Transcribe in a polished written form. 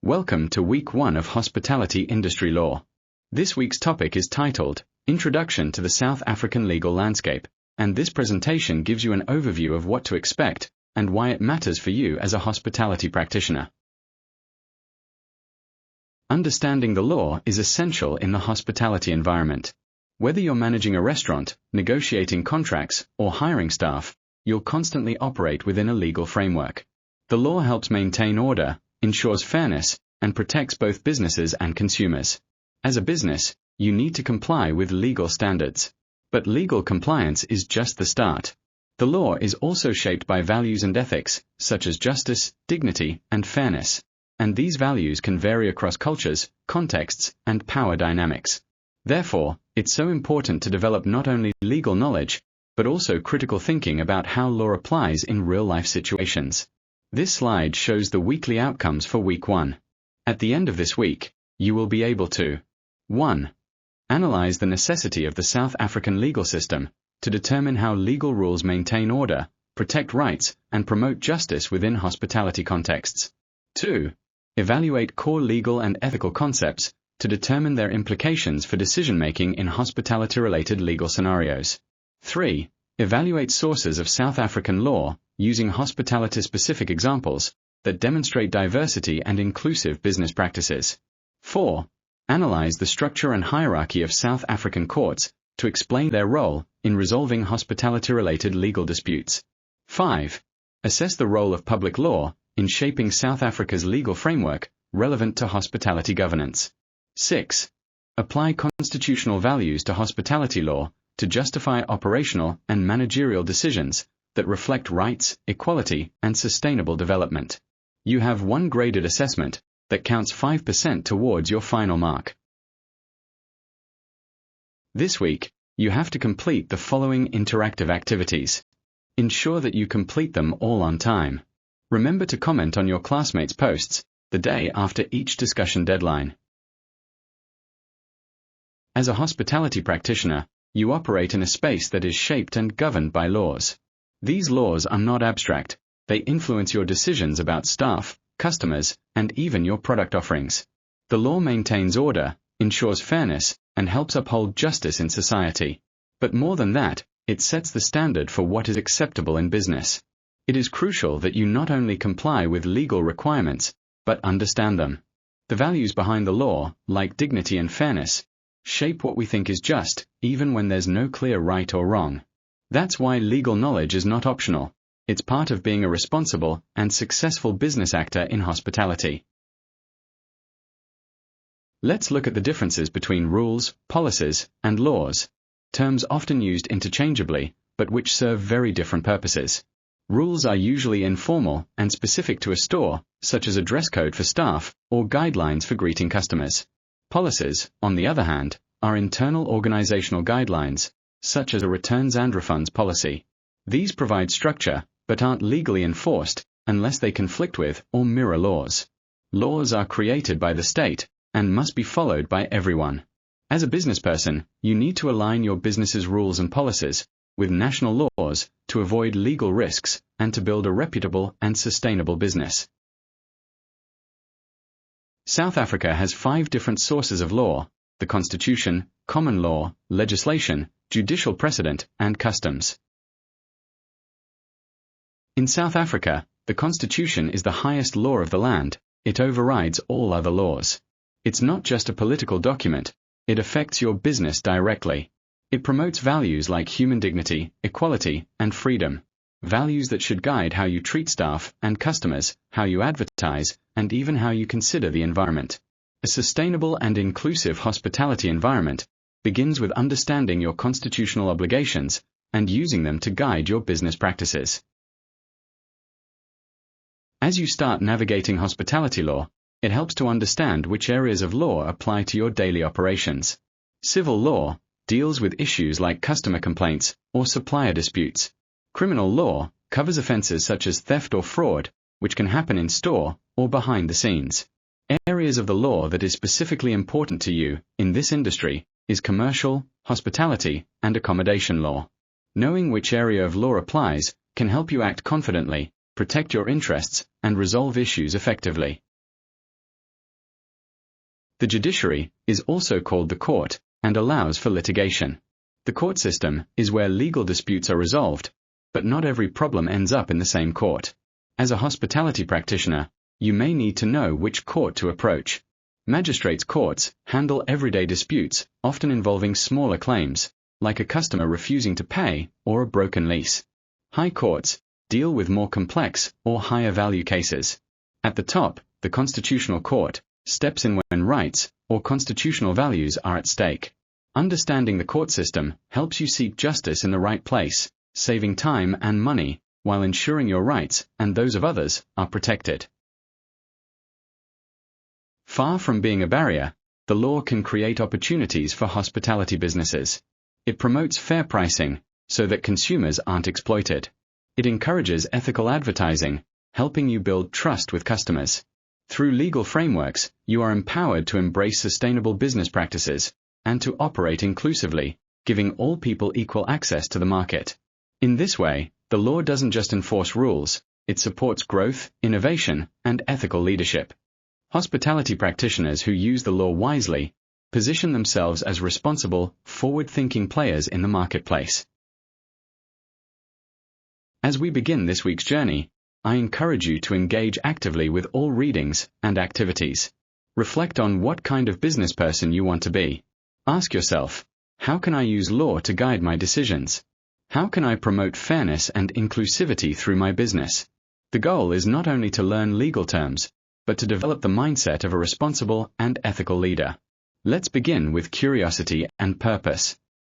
Welcome to Week 1 of Hospitality Industry Law. This week's topic is titled, Introduction to the South African Legal Landscape, and this presentation gives you an overview of what to expect and why it matters for you as a hospitality practitioner. Understanding the law is essential in the hospitality environment. Whether you're managing a restaurant, negotiating contracts, or hiring staff, you'll constantly operate within a legal framework. The law helps maintain order, ensures fairness, and protects both businesses and consumers. As a business, you need to comply with legal standards. But legal compliance is just the start. The law is also shaped by values and ethics, such as justice, dignity, and fairness. And these values can vary across cultures, contexts, and power dynamics. Therefore, it's so important to develop not only legal knowledge, but also critical thinking about how law applies in real-life situations. This slide shows the weekly outcomes for Week 1. At the end of this week, you will be able to 1. Analyze the necessity of the South African legal system to determine how legal rules maintain order, protect rights, and promote justice within hospitality contexts. 2. Evaluate core legal and ethical concepts to determine their implications for decision-making in hospitality-related legal scenarios. 3. Evaluate sources of South African law using hospitality-specific examples that demonstrate diversity and inclusive business practices. 4. Analyze the structure and hierarchy of South African courts to explain their role in resolving hospitality-related legal disputes. 5. Assess the role of public law in shaping South Africa's legal framework relevant to hospitality governance. 6. Apply constitutional values to hospitality law to justify operational and managerial decisions that reflect rights, equality, and sustainable development. You have one graded assessment that counts 5% towards your final mark. This week, you have to complete the following interactive activities. Ensure that you complete them all on time. Remember to comment on your classmates' posts the day after each discussion deadline. As a hospitality practitioner, you operate in a space that is shaped and governed by laws. These laws are not abstract. They influence your decisions about staff, customers, and even your product offerings. The law maintains order, ensures fairness, and helps uphold justice in society. But more than that, it sets the standard for what is acceptable in business. It is crucial that you not only comply with legal requirements, but understand them. The values behind the law, like dignity and fairness, shape what we think is just, even when there's no clear right or wrong. That's why legal knowledge is not optional. It's part of being a responsible and successful business actor in hospitality. Let's look at the differences between rules, policies, and laws, terms often used interchangeably, but which serve very different purposes. Rules are usually informal and specific to a store, such as a dress code for staff or guidelines for greeting customers. Policies, on the other hand, are internal organizational guidelines, such as a returns and refunds policy. These provide structure, but aren't legally enforced unless they conflict with or mirror laws. Laws are created by the state and must be followed by everyone. As a business person, you need to align your business's rules and policies with national laws to avoid legal risks and to build a reputable and sustainable business. South Africa has 5 different sources of law: the Constitution, common law, legislation, judicial precedent, and customs. In South Africa, the Constitution is the highest law of the land. It overrides all other laws. It's not just a political document, it affects your business directly. It promotes values like human dignity, equality, and freedom. Values that should guide how you treat staff and customers, how you advertise, and even how you consider the environment. A sustainable and inclusive hospitality environment begins with understanding your constitutional obligations and using them to guide your business practices. As you start navigating hospitality law, it helps to understand which areas of law apply to your daily operations. Civil law deals with issues like customer complaints or supplier disputes. Criminal law covers offenses such as theft or fraud, which can happen in store or behind the scenes. Areas of the law that is specifically important to you in this industry is commercial, hospitality, and accommodation law. Knowing which area of law applies can help you act confidently, protect your interests, and resolve issues effectively. The judiciary is also called the court and allows for litigation. The court system is where legal disputes are resolved, but not every problem ends up in the same court. As a hospitality practitioner, you may need to know which court to approach. Magistrates' courts handle everyday disputes, often involving smaller claims, like a customer refusing to pay or a broken lease. High courts deal with more complex or higher value cases. At the top, the Constitutional Court steps in when rights or constitutional values are at stake. Understanding the court system helps you seek justice in the right place, saving time and money, while ensuring your rights and those of others are protected. Far from being a barrier, the law can create opportunities for hospitality businesses. It promotes fair pricing, so that consumers aren't exploited. It encourages ethical advertising, helping you build trust with customers. Through legal frameworks, you are empowered to embrace sustainable business practices and to operate inclusively, giving all people equal access to the market. In this way, the law doesn't just enforce rules, it supports growth, innovation, and ethical leadership. Hospitality practitioners who use the law wisely position themselves as responsible, forward-thinking players in the marketplace. As we begin this week's journey, I encourage you to engage actively with all readings and activities. Reflect on what kind of business person you want to be. Ask yourself, how can I use law to guide my decisions? How can I promote fairness and inclusivity through my business? The goal is not only to learn legal terms, but to develop the mindset of a responsible and ethical leader. Let's begin with curiosity and purpose.